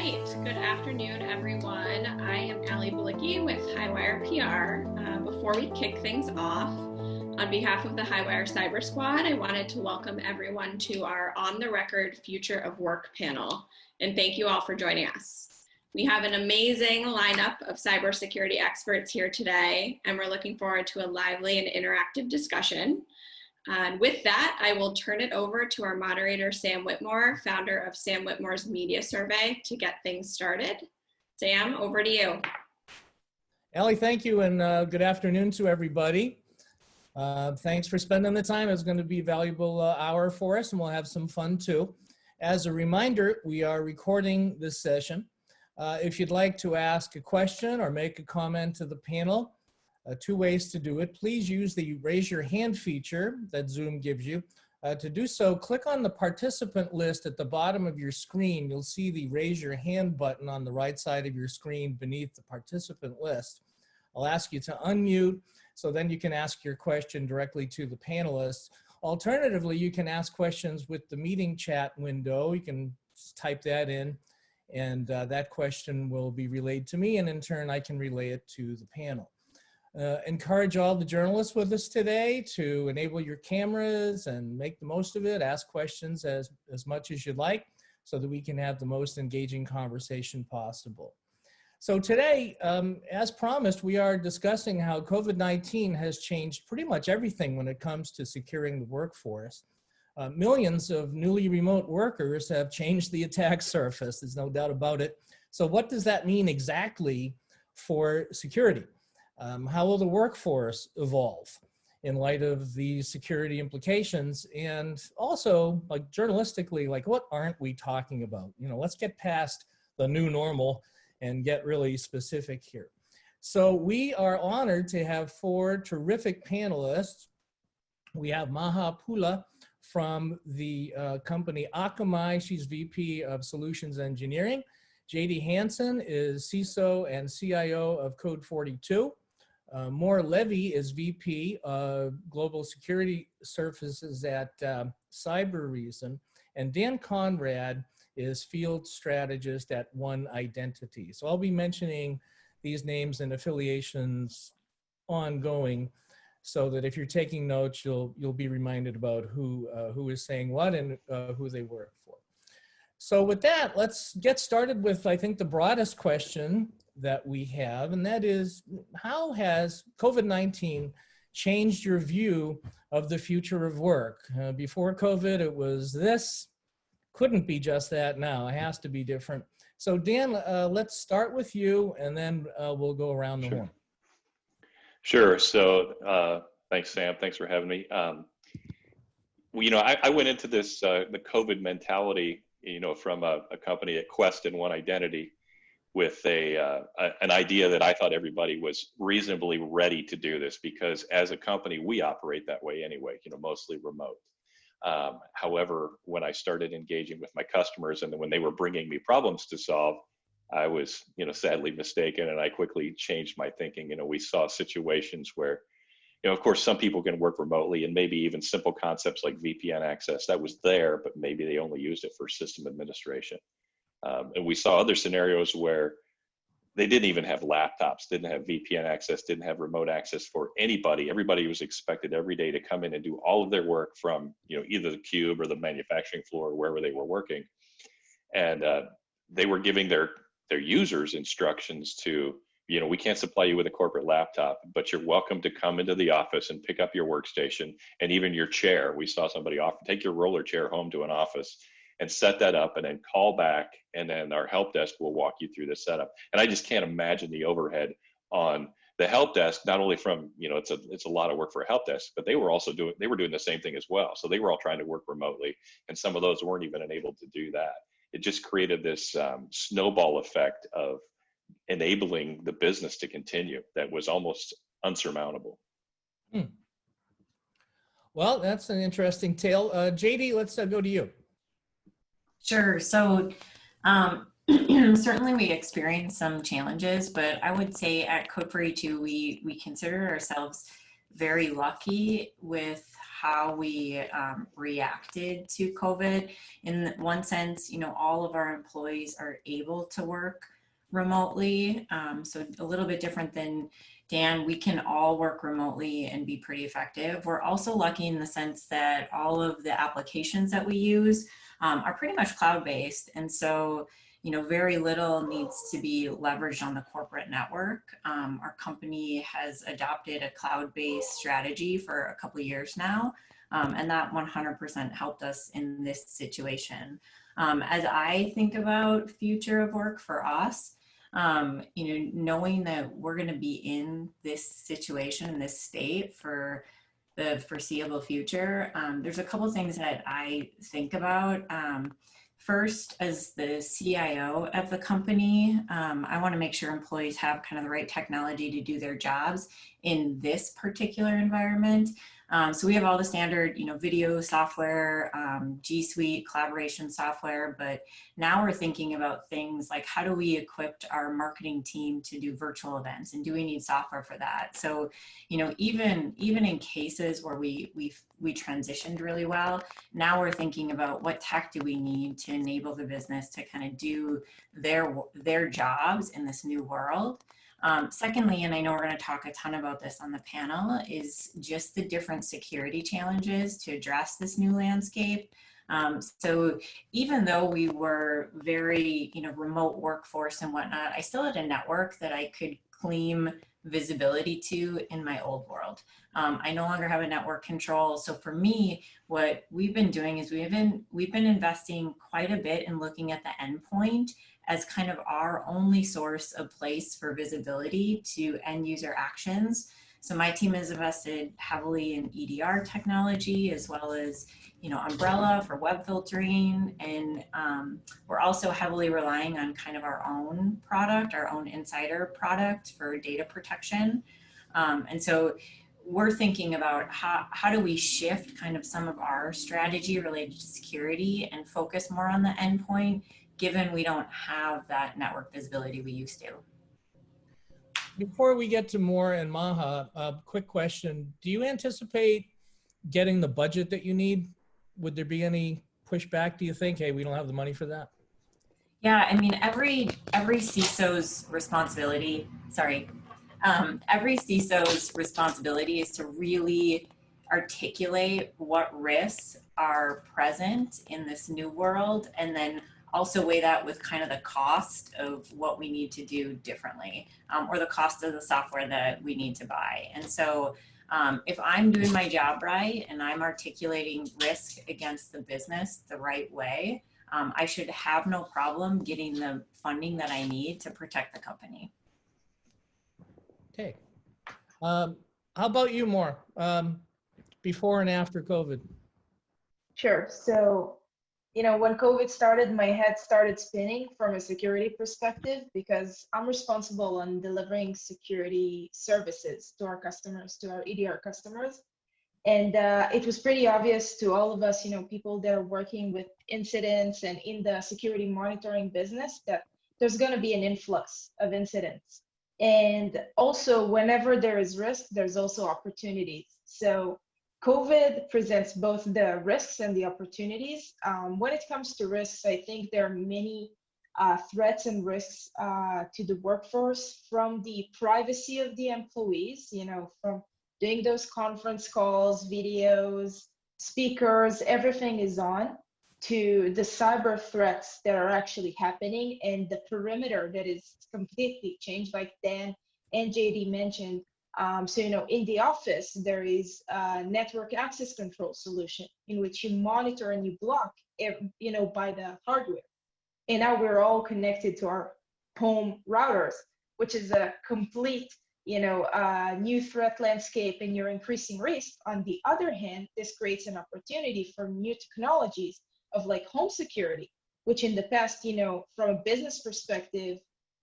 right, good afternoon, everyone. I am Allie Bulicki with Highwire PR. Before we kick things off, on behalf of the Highwire Cyber Squad, I wanted to welcome everyone to our On the Record Future of Work panel, and thank you all for joining us. We have an amazing lineup of cybersecurity experts here today, and we're looking forward to a lively and interactive discussion. And with that, I will turn it over to our moderator, Sam Whitmore, founder of Sam Whitmore's Media Survey, to get things started. Sam, over to you. Allie, thank you, and good afternoon to everybody. Thanks for spending the time. It's going to be a valuable hour for us, and we'll have some fun too. As a reminder, we are recording this session. If you'd like to ask a question or make a comment to the panel, two ways to do it. Please use the raise your hand feature that Zoom gives you. To do so, click on the participant list at the bottom of your screen. You'll see the raise your hand button on the right side of your screen beneath the participant list. I'll ask you to unmute, so then you can ask your question directly to the panelists. Alternatively, you can ask questions with the meeting chat window. You can just type that in, and that question will be relayed to me, and in turn, I can relay it to the panel. Encourage all the journalists with us today to enable your cameras and make the most of it. Ask questions as much as you'd like so that we can have the most engaging conversation possible. So today, as promised, we are discussing how COVID-19 has changed pretty much everything when it comes to securing the workforce. Millions of newly remote workers have changed the attack surface. There's no doubt about it. So what does that mean exactly for security? How will the workforce evolve in light of the security implications? And also, like journalistically, like what aren't we talking about? You know, let's get past the new normal and get really specific here. So we are honored to have four terrific panelists. We have Maha Pula from the company Akamai. She's VP of Solutions Engineering. Jadee Hanson is CISO and CIO of Code 42. Levi is VP of Global Security Services at Cybereason, and Dan Conrad is Field Strategist at One Identity. So I'll be mentioning these names and affiliations ongoing, so that if you're taking notes, you'll be reminded about who is saying what and who they work for. So with that, let's get started with, I think, the broadest question that we have, and that is, how has COVID-19 changed your view of the future of work? Before COVID, it was this, couldn't be just that now, it has to be different. So Dan, let's start with you, and then we'll go around the horn. Sure, so thanks Sam, thanks for having me. You know, I went into this, the COVID mentality, you know, from a company at Quest and One Identity, with an idea that I thought everybody was reasonably ready to do this, because as a company, we operate that way anyway, you know, mostly remote. However, when I started engaging with my customers and when they were bringing me problems to solve, I was, you know, sadly mistaken, and I quickly changed my thinking. You know, we saw situations where, you know, of course, some people can work remotely, and maybe even simple concepts like VPN access, that was there, but maybe they only used it for system administration. And we saw other scenarios where they didn't even have laptops, didn't have VPN access, didn't have remote access for anybody. Everybody was expected every day to come in and do all of their work from, you know, either the cube or the manufacturing floor or wherever they were working. And they were giving their users instructions to, you know, we can't supply you with a corporate laptop, but you're welcome to come into the office and pick up your workstation and even your chair. We saw somebody take your roller chair home to an office and set that up, and then call back, and then our help desk will walk you through the setup. And I just can't imagine the overhead on the help desk, not only from, you know, it's a lot of work for a help desk, but they were doing the same thing as well. So they were all trying to work remotely, and some of those weren't even enabled to do that. It just created this snowball effect of enabling the business to continue that was almost unsurmountable. Well, that's an interesting tale. Jadee, let's go to you. Sure. So certainly we experienced some challenges, but I would say at Code 42, we consider ourselves very lucky with how we reacted to COVID. In one sense, you know, all of our employees are able to work remotely. So a little bit different than Dan, we can all work remotely and be pretty effective. We're also lucky in the sense that all of the applications that we use are pretty much cloud-based. And so, you know, very little needs to be leveraged on the corporate network. Our company has adopted a cloud-based strategy for a couple of years now, and that 100% helped us in this situation. As I think about future of work for us, you know, knowing that we're going to be in this situation, in this state for the foreseeable future, there's a couple things that I think about. First, as the CIO of the company, I want to make sure employees have kind of the right technology to do their jobs in this particular environment. So we have all the standard, you know, video software, G Suite, collaboration software, but now we're thinking about things like how do we equip our marketing team to do virtual events, and do we need software for that? So, you know, even in cases where we transitioned really well, now we're thinking about what tech do we need to enable the business to kind of do their jobs in this new world. Secondly, and I know we're going to talk a ton about this on the panel, is just the different security challenges to address this new landscape. So even though we were very, you know, remote workforce and whatnot, I still had a network that I could claim visibility to in my old world. I no longer have a network control. So for me, what we've been doing is we've been investing quite a bit in looking at the endpoint as kind of our only source of place for visibility to end user actions. So my team has invested heavily in EDR technology, as well as, you know, Umbrella for web filtering. And we're also heavily relying on kind of our own product, our own insider product for data protection. And so we're thinking about how do we shift kind of some of our strategy related to security and focus more on the endpoint, given we don't have that network visibility we used to. Before we get to more and Maha, a quick question. Do you anticipate getting the budget that you need? Would there be any pushback, do you think? Hey, we don't have the money for that? Yeah, I mean, every CISO's responsibility, every CISO's responsibility is to really articulate what risks are present in this new world, and then also weigh that with kind of the cost of what we need to do differently, or the cost of the software that we need to buy. And so if I'm doing my job right and I'm articulating risk against the business the right way, I should have no problem getting the funding that I need to protect the company. Okay. How about you, More? Before and after COVID? Sure. So, you know, when COVID started, my head started spinning from a security perspective, because I'm responsible on delivering security services to our customers, to our EDR customers. And it was pretty obvious to all of us, you know, people that are working with incidents and in the security monitoring business, that there's going to be an influx of incidents. And also, whenever there is risk, there's also opportunities. So COVID presents both the risks and the opportunities. When it comes to risks, I think there are many threats and risks to the workforce, from the privacy of the employees, you know, from doing those conference calls, videos, speakers, everything is on, to the cyber threats that are actually happening and the perimeter that is completely changed, like Dan and Jadee mentioned. So, you know, in the office, there is a network access control solution in which you monitor and you block, you know, by the hardware. And now we're all connected to our home routers, which is a complete, you know, new threat landscape, and you're increasing risk. On the other hand, this creates an opportunity for new technologies of like home security, which in the past, you know, from a business perspective,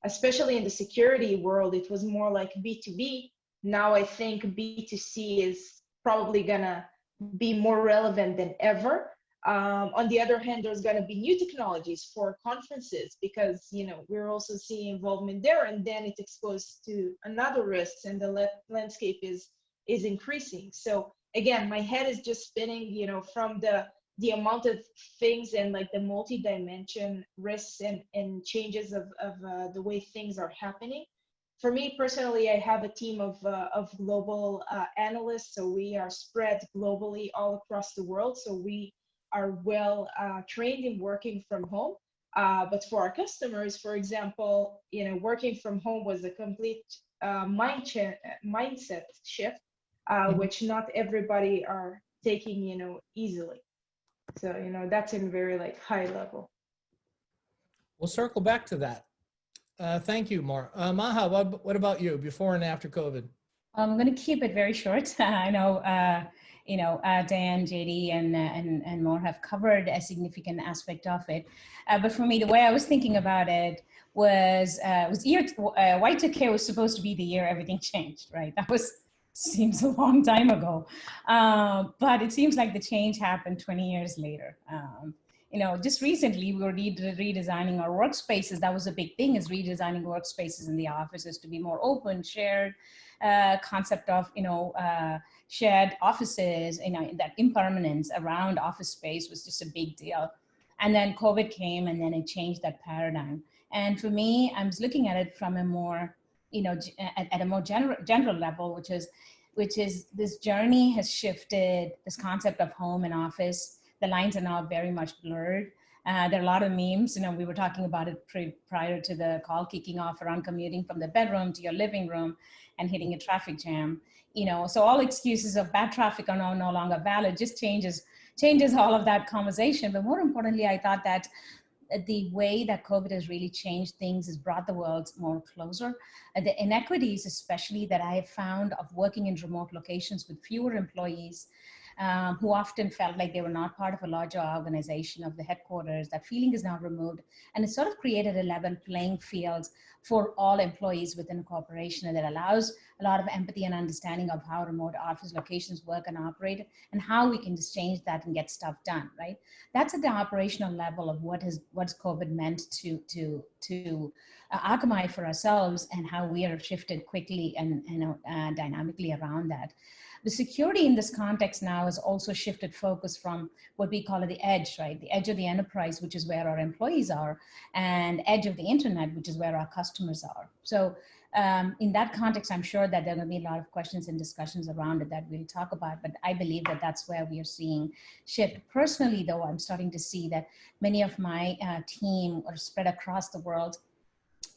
especially in the security world, it was more like B2B. Now I think B2C is probably gonna be more relevant than ever. On the other hand, there's gonna be new technologies for conferences, because, you know, we're also seeing involvement there, and then it's exposed to another risks, and the landscape is increasing. So again, my head is just spinning, from the amount of things and like the multi-dimension risks and changes of the way things are happening. For me personally, I have a team of global analysts, so we are spread globally all across the world. So we are well trained in working from home. But for our customers, for example, working from home was a complete mindset shift, which not everybody are taking, easily. So, that's in very like high level. We'll circle back to that. Thank you, Maha, what about you before and after COVID? I'm going to keep it very short. I know, Dan, Jadee, and more have covered a significant aspect of it. But for me, the way I was thinking about it was Y2K was supposed to be the year everything changed, right? That seems a long time ago. But it seems like the change happened 20 years later. Just recently we were redesigning our workspaces. That was a big thing, is redesigning workspaces in the offices to be more open, shared, concept of, shared offices, that impermanence around office space was just a big deal. And then COVID came and then it changed that paradigm. And for me, I'm just looking at it from a more, at a more general level, which is this journey has shifted this concept of home and office. The lines are now very much blurred. There are a lot of memes, we were talking about it prior to the call kicking off around commuting from the bedroom to your living room and hitting a traffic jam. So all excuses of bad traffic are no longer valid, just changes all of that conversation. But more importantly, I thought that the way that COVID has really changed things has brought the world more closer. The inequities, especially that I have found of working in remote locations with fewer employees, who often felt like they were not part of a larger organization of the headquarters, that feeling is now removed. And it sort of created a level playing field for all employees within a corporation, and that allows a lot of empathy and understanding of how remote office locations work and operate, and how we can just change that and get stuff done, right? That's at the operational level of what's COVID meant to Akamai for ourselves, and how we are shifted quickly and dynamically around that. The security in this context now has also shifted focus from what we call the edge, right? The edge of the enterprise, which is where our employees are, and edge of the internet, which is where our customers are. So in that context, I'm sure that there will be a lot of questions and discussions around it that we'll talk about, but I believe that that's where we are seeing shift. Personally, though, I'm starting to see that many of my team are spread across the world,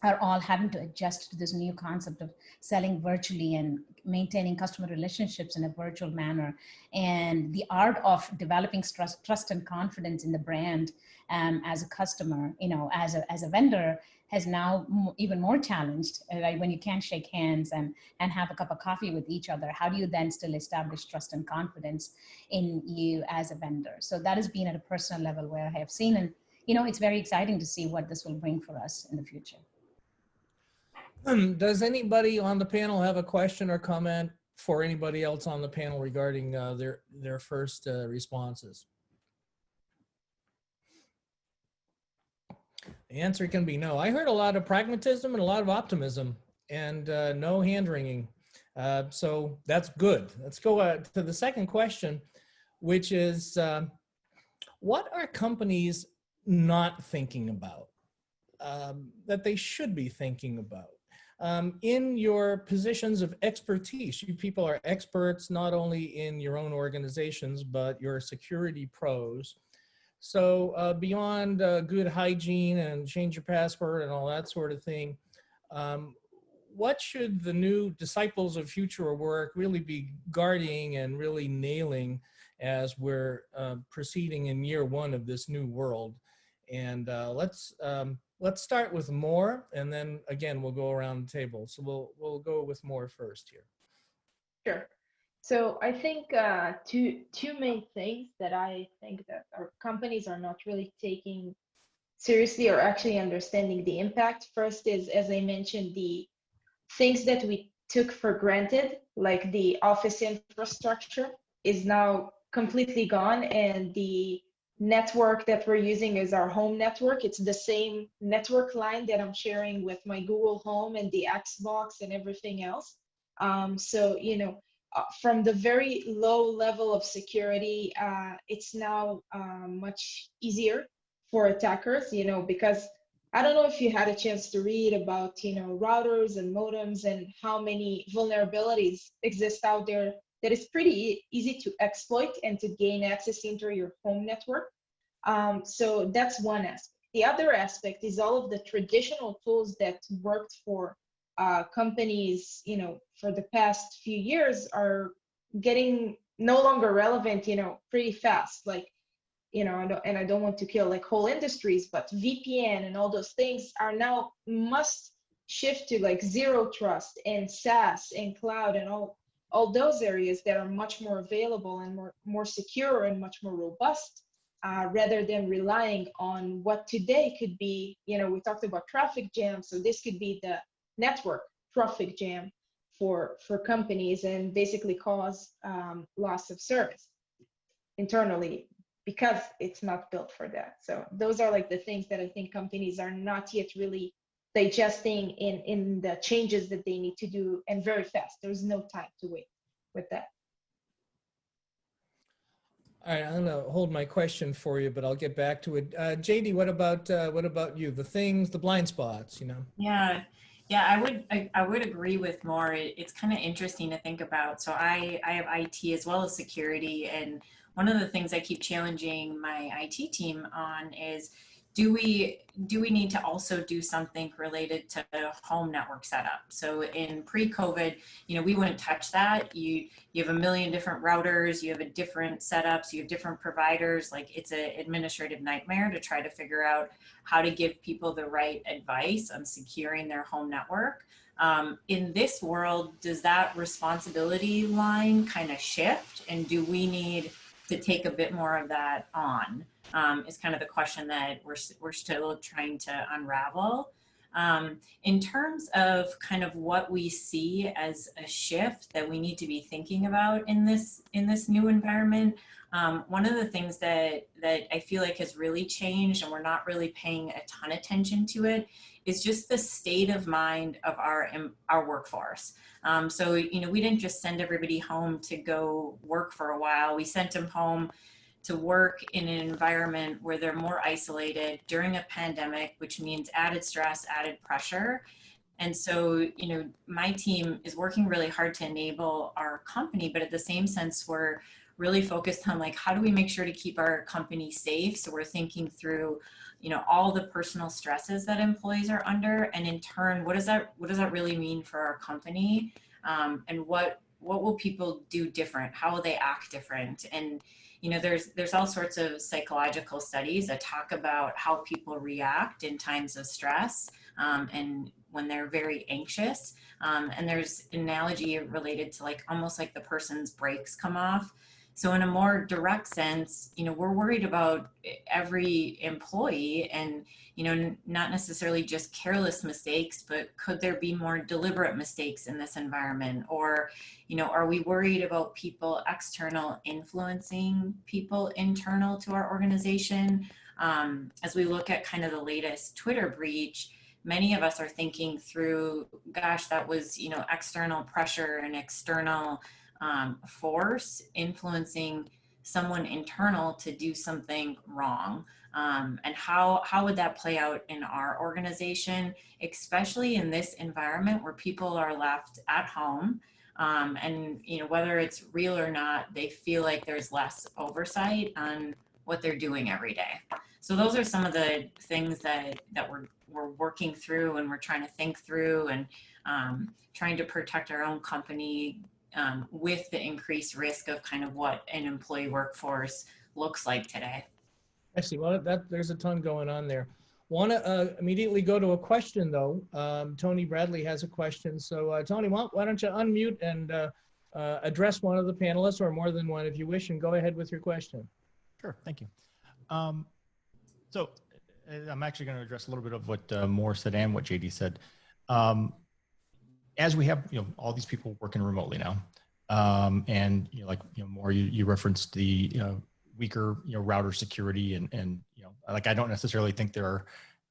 are all having to adjust to this new concept of selling virtually and maintaining customer relationships in a virtual manner. And the art of developing trust and confidence in the brand as a customer, as a vendor, has now even more challenged. Right? When you can't shake hands and have a cup of coffee with each other, how do you then still establish trust and confidence in you as a vendor? So that has been at a personal level where I have seen, and it's very exciting to see what this will bring for us in the future. Does anybody on the panel have a question or comment for anybody else on the panel regarding their first responses? The answer can be no. I heard a lot of pragmatism and a lot of optimism, and no hand-wringing. So that's good. Let's go to the second question, which is, what are companies not thinking about that they should be thinking about? In your positions of expertise, you people are experts not only in your own organizations, but you're security pros. So beyond good hygiene and change your password and all that sort of thing, what should the new disciples of future work really be guarding and really nailing as we're proceeding in year one of this new world? And let's start with Moore, and then again we'll go around the table. So we'll go with Moore first here. Sure. So I think two main things that I think that our companies are not really taking seriously or actually understanding the impact. First is, as I mentioned, the things that we took for granted, like the office infrastructure, is now completely gone, and the network that we're using is our home network. It's the same network line that I'm sharing with my Google Home and the Xbox and everything else. So, from the very low level of security, it's now much easier for attackers, because I don't know if you had a chance to read about, routers and modems and how many vulnerabilities exist out there that is pretty easy to exploit and to gain access into your home network. So that's one aspect. The other aspect is all of the traditional tools that worked for companies, for the past few years are getting no longer relevant, pretty fast. Like, and I don't want to kill like whole industries, but VPN and all those things are now must shift to like zero trust and SaaS and cloud and all those areas that are much more available and more secure and much more robust, rather than relying on what today could be, we talked about traffic jam, so this could be the network traffic jam for companies and basically cause loss of service internally because it's not built for that. So those are like the things that I think companies are not yet really digesting in the changes that they need to do, and very fast. There's no time to wait with that. All right, I'm gonna hold my question for you, but I'll get back to it. Jadee, what about you? The blind spots, Yeah, I would agree with more. It's kind of interesting to think about. So I have IT as well as security, and one of the things I keep challenging my IT team on is, do we need to also do something related to home network setup? So in pre-COVID, we wouldn't touch that. You have a million different routers, you have a different setups, you have different providers. Like, it's an administrative nightmare to try to figure out how to give people the right advice on securing their home network. In this world, does that responsibility line kind of shift, and do we need to take a bit more of that on? Is kind of the question that we're still trying to unravel. In terms of kind of what we see as a shift that we need to be thinking about in this new environment, one of the things that I feel like has really changed, and we're not really paying a ton of attention to it, is just the state of mind of our workforce. So we didn't just send everybody home to go work for a while. We sent them home to work in an environment where they're more isolated during a pandemic, which means added stress, added pressure. And so, my team is working really hard to enable our company, but at the same sense, we're really focused on like, how do we make sure to keep our company safe? So we're thinking through, all the personal stresses that employees are under, and in turn, what does that really mean for our company? And what will people do different? How will they act different? And there's all sorts of psychological studies that talk about how people react in times of stress, and when they're very anxious. And there's an analogy related to like almost like the person's brakes come off. So in a more direct sense, we're worried about every employee, and, not necessarily just careless mistakes, but could there be more deliberate mistakes in this environment? Or, are we worried about people external influencing people internal to our organization? As we look at kind of the latest Twitter breach, many of us are thinking through, gosh, that was, external pressure and external force influencing someone internal to do something wrong. And how would that play out in our organization, especially in this environment where people are left at home, and whether it's real or not, they feel like there's less oversight on what they're doing every day. So those are some of the things that we're working through, and we're trying to think through, and trying to protect our own company with the increased risk of kind of what an employee workforce looks like today. I see. Well, there's a ton going on there. Want to immediately go to a question though. Tony Bradley has a question. So Tony, why don't you unmute and address one of the panelists, or more than one if you wish, and go ahead with your question. Sure, thank you. So I'm actually going to address a little bit of what Moore said and what Jadee said. As we have, all these people working remotely now, and Moore, you referenced the weaker, router security, and like I don't necessarily think there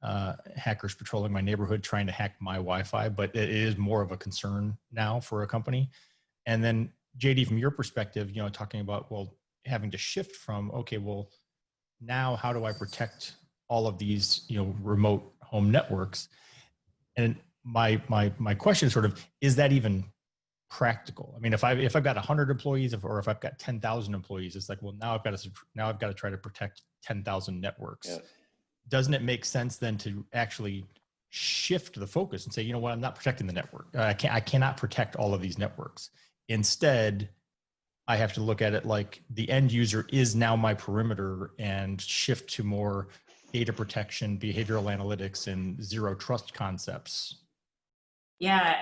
are hackers patrolling my neighborhood trying to hack my Wi-Fi, but it is more of a concern now for a company. And then Jadee, from your perspective, talking about, well, having to shift from, okay, well, now how do I protect all of these, remote home networks? And my question is sort of, is that even practical? I mean, if I've got 100 employees or if I've got 10,000 employees, it's like, well, now I've got to try to protect 10,000 networks. Yeah. Doesn't it make sense then to actually shift the focus and say, you know what, I'm not protecting the network. I cannot protect all of these networks. Instead, I have to look at it like the end user is now my perimeter and shift to more data protection, behavioral analytics, and zero trust concepts. Yeah,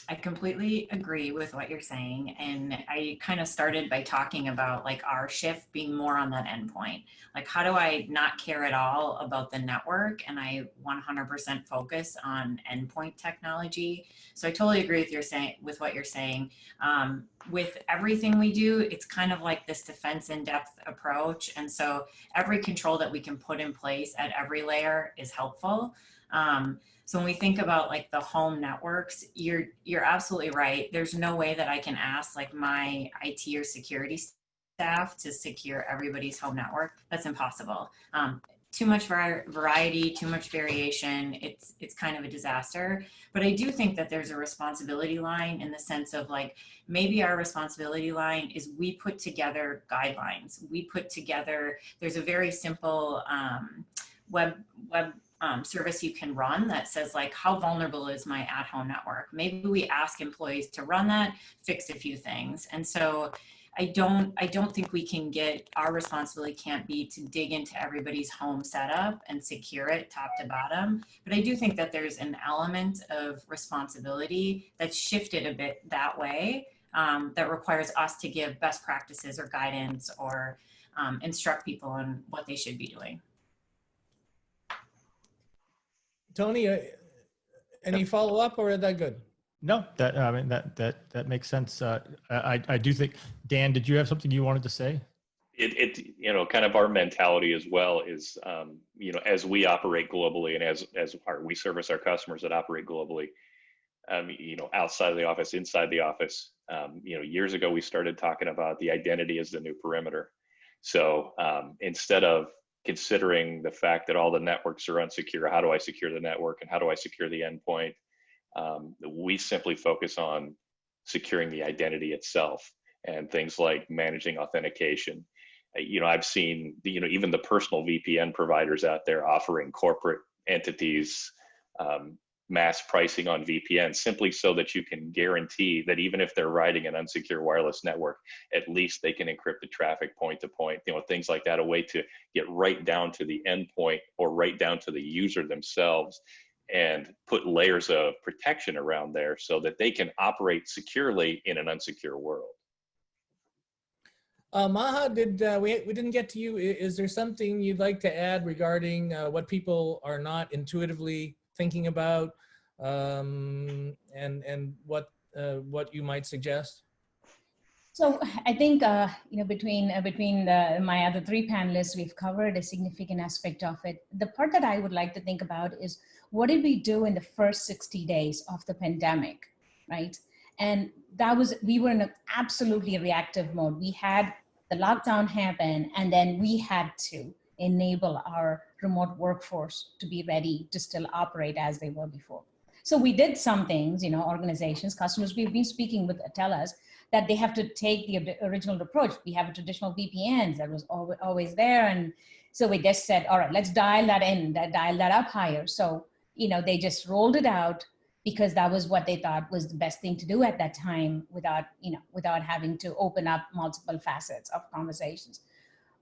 I completely agree with what you're saying. And I kind of started by talking about like our shift being more on that endpoint. Like, how do I not care at all about the network? And I 100% focus on endpoint technology. So I totally agree with what you're saying. With everything we do, it's kind of like this defense in depth approach. And so every control that we can put in place at every layer is helpful. So when we think about like the home networks, you're absolutely right. There's no way that I can ask like my IT or security staff to secure everybody's home network. That's impossible. Too much variety, too much variation. It's kind of a disaster. But I do think that there's a responsibility line in the sense of like, maybe our responsibility line is we put together guidelines. We put together, there's a very simple web service you can run that says like, how vulnerable is my at-home network? Maybe we ask employees to run that, fix a few things. And so I don't think we can our responsibility can't be to dig into everybody's home setup and secure it top to bottom. But I do think that there's an element of responsibility that's shifted a bit that way, that requires us to give best practices or guidance or instruct people on what they should be doing. Tony, any follow-up, or is that good? No, that makes sense. I do think, Dan, did you have something you wanted to say? Kind of our mentality as well is, as we operate globally and as we service our customers that operate globally, outside of the office, inside the office. Years ago, we started talking about the identity as the new perimeter. So instead of considering the fact that all the networks are unsecure, how do I secure the network and how do I secure the endpoint? We simply focus on securing the identity itself and things like managing authentication. I've seen, even the personal VPN providers out there offering corporate entities mass pricing on VPN simply so that you can guarantee that even if they're riding an unsecure wireless network, at least they can encrypt the traffic point to point, things like that, a way to get right down to the endpoint or right down to the user themselves and put layers of protection around there so that they can operate securely in an unsecure world. Maha, we didn't get to you. Is there something you'd like to add regarding what people are not intuitively thinking about, and what you might suggest? So I think between my other three panelists, we've covered a significant aspect of it. The part that I would like to think about is, what did we do in the first 60 days of the pandemic, right? And we were in an absolutely reactive mode. We had the lockdown happen, and then we had to enable our remote workforce to be ready to still operate as they were before. So we did some things, organizations, customers we've been speaking with tell us that they have to take the original approach. We have a traditional VPNs that was always there. And so we just said, all right, let's dial that in, dial that up higher. So, they just rolled it out because that was what they thought was the best thing to do at that time without having to open up multiple facets of conversations.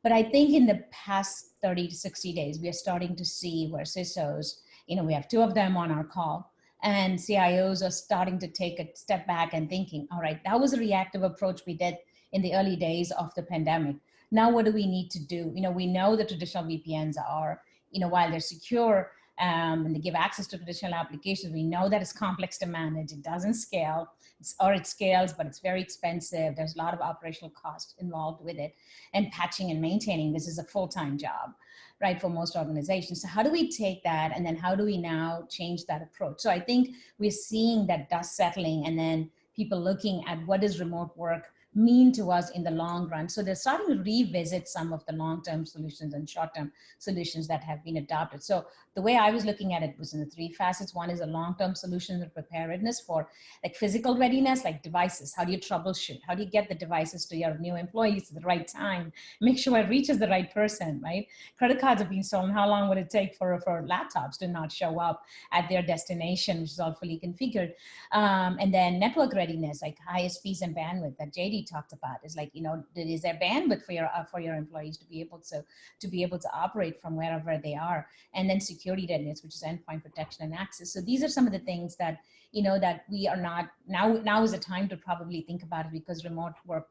But I think in the past 30 to 60 days, we are starting to see where CISOs, we have two of them on our call, and CIOs are starting to take a step back and thinking, all right, that was a reactive approach we did in the early days of the pandemic. Now, what do we need to do? We know the traditional VPNs are, while they're secure and they give access to traditional applications, we know that it's complex to manage. It doesn't scale, it scales, but it's very expensive. There's a lot of operational cost involved with it. And patching and maintaining this is a full-time job, right, for most organizations. So how do we take that, and then how do we now change that approach? So I think we're seeing that dust settling, and then people looking at what does remote work mean to us in the long run. So they're starting to revisit some of the long-term solutions and short-term solutions that have been adopted. So the way I was looking at it was in the three facets. One is a long-term solution and preparedness for like physical readiness, like devices. How do you troubleshoot? How do you get the devices to your new employees at the right time? Make sure it reaches the right person, right? Credit cards have been stolen. How long would it take for laptops to not show up at their destination, which is all fully configured? And then network readiness, like high speeds and bandwidth that Jadee talked about, is like, is there bandwidth for your employees to be able to operate from wherever they are? And then security readiness, which is endpoint protection and access. So these are some of the things that that we are not now is the time to probably think about it, because remote work,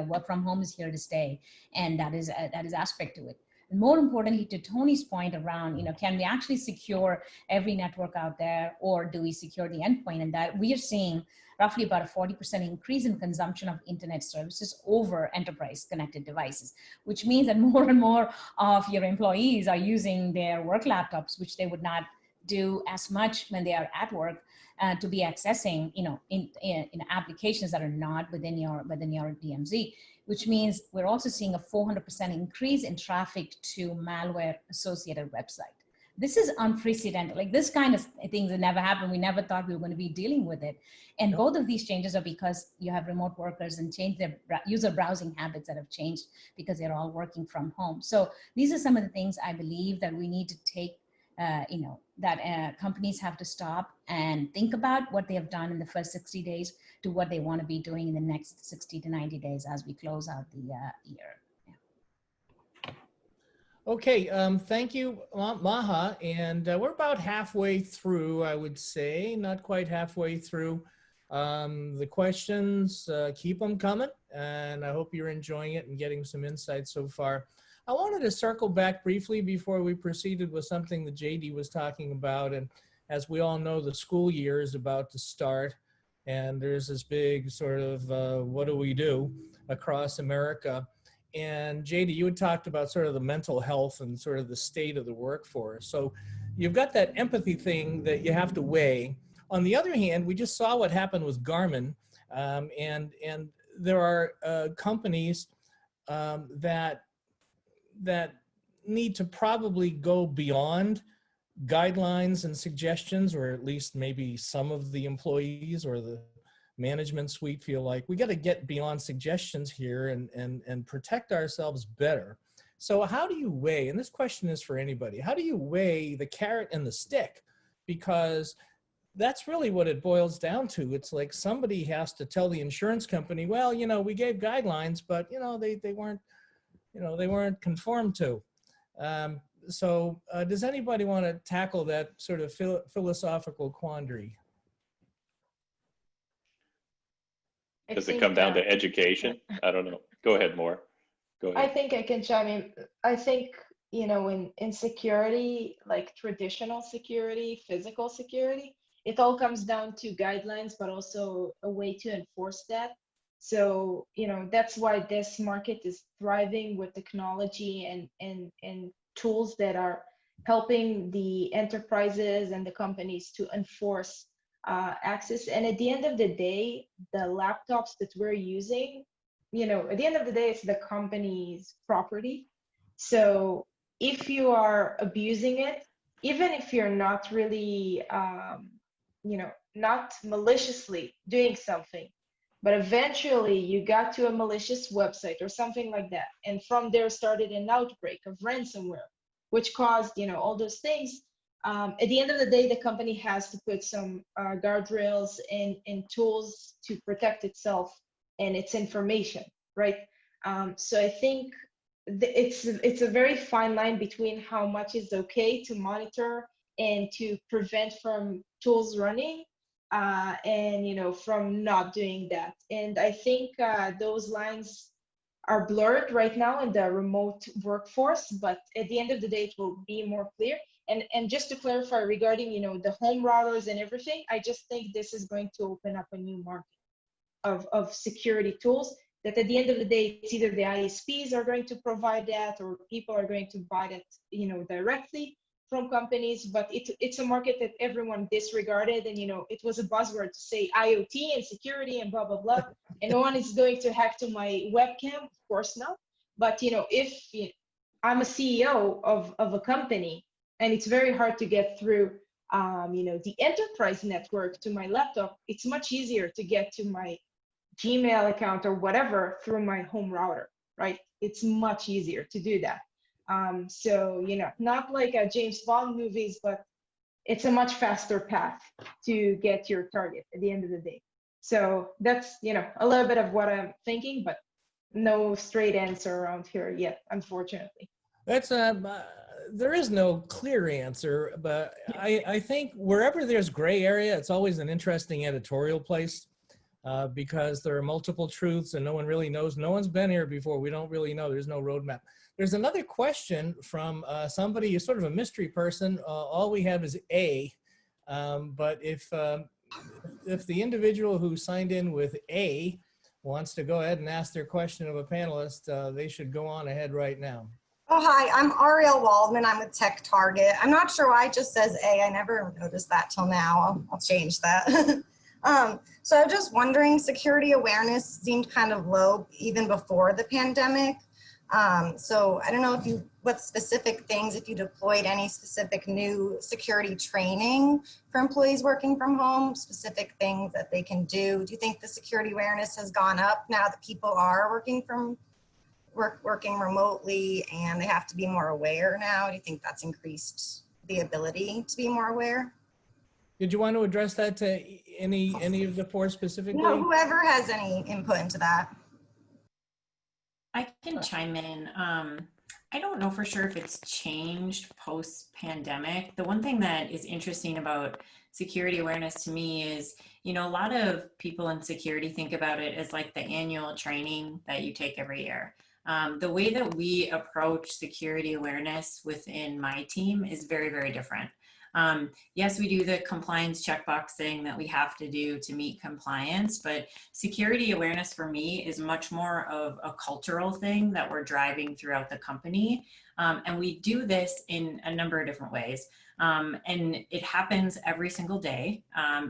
work from home is here to stay, and that is aspect to it. And more importantly, to Tony's point around, can we actually secure every network out there, or do we secure the endpoint? And that we are seeing roughly about a 40% increase in consumption of internet services over enterprise connected devices, which means that more and more of your employees are using their work laptops, which they would not do as much when they are at work, to be accessing, in applications that are not within your DMZ, which means we're also seeing a 400% increase in traffic to malware associated website. This is unprecedented. Like, this kind of things that never happened. We never thought we were going to be dealing with it. And both of these changes are because you have remote workers and change their user browsing habits that have changed because they're all working from home. So these are some of the things I believe that we need to take, companies have to stop and think about what they have done in the first 60 days to what they want to be doing in the next 60 to 90 days as we close out the year. Okay, thank you, Maha. And we're about halfway through, I would say, not quite halfway through the questions. Keep them coming, and I hope you're enjoying it and getting some insights so far. I wanted to circle back briefly before we proceeded with something that Jadee was talking about. And as we all know, the school year is about to start, and there's this big sort of what do we do across America. And Jadee, you had talked about sort of the mental health and sort of the state of the workforce. So you've got that empathy thing that you have to weigh. On the other hand, we just saw what happened with Garmin, and there are companies that need to probably go beyond guidelines and suggestions, or at least maybe some of the employees or the management suite feel like we got to get beyond suggestions here and protect ourselves better. So how do you weigh, and this question is for anybody, how do you weigh the carrot and the stick? Because that's really what it boils down to. It's like somebody has to tell the insurance company, well, we gave guidelines, but they weren't conformed to. So does anybody want to tackle that sort of philosophical quandary? Does it come down to education? I don't know. Go ahead, Moore. Go ahead. I think I can chime in. I think, in security, like traditional security, physical security, it all comes down to guidelines, but also a way to enforce that. So, that's why this market is thriving with technology and tools that are helping the enterprises and the companies to enforce access. And at the end of the day, the laptops that we're using, at the end of the day, it's the company's property. So if you are abusing it, even if you're not really, not maliciously doing something, but eventually you got to a malicious website or something like that, and from there started an outbreak of ransomware, which caused, all those things. At the end of the day, the company has to put some guardrails and tools to protect itself and its information, right? So I think it's a very fine line between how much is okay to monitor and to prevent from tools running, and from not doing that. And I think those lines are blurred right now in the remote workforce, but at the end of the day, it will be more clear. And just to clarify regarding, the home routers and everything, I just think this is going to open up a new market of security tools that at the end of the day, it's either the ISPs are going to provide that or people are going to buy that, directly from companies, but it's a market that everyone disregarded. And, it was a buzzword to say IoT and security and blah, blah, blah. And no one is going to hack to my webcam, of course not. But, if I'm a CEO of a company and it's very hard to get through, the enterprise network to my laptop, it's much easier to get to my Gmail account or whatever through my home router, right? It's much easier to do that. So, not like James Bond movies, but it's a much faster path to get your target at the end of the day. So that's, a little bit of what I'm thinking, but no straight answer around here yet, unfortunately. That's there is no clear answer, but I think wherever there's gray area, it's always an interesting editorial place because there are multiple truths and no one really knows. No one's been here before. We don't really know. There's no roadmap. There's another question from somebody who's sort of a mystery person. All we have is A, but if the individual who signed in with A wants to go ahead and ask their question of a panelist, they should go on ahead right now. Oh, hi, I'm Ariel Waldman. I'm with Tech Target. I'm not sure why it just says A. I never noticed that till now. I'll change that. So I'm just wondering, security awareness seemed kind of low even before the pandemic. So I don't know what specific things, if you deployed any specific new security training for employees working from home, specific things that they can do. Do you think the security awareness has gone up now that people are working remotely and they have to be more aware now? Do you think that's increased the ability to be more aware? Did you want to address that to any of the four specifically? No, whoever has any input into that. I can chime in. I don't know for sure if it's changed post-pandemic. The one thing that is interesting about security awareness to me is, a lot of people in security think about it as like the annual training that you take every year. The way that we approach security awareness within my team is very, very different. Yes, we do the compliance checkbox thing that we have to do to meet compliance, but security awareness for me is much more of a cultural thing that we're driving throughout the company. And we do this in a number of different ways. And it happens every single day.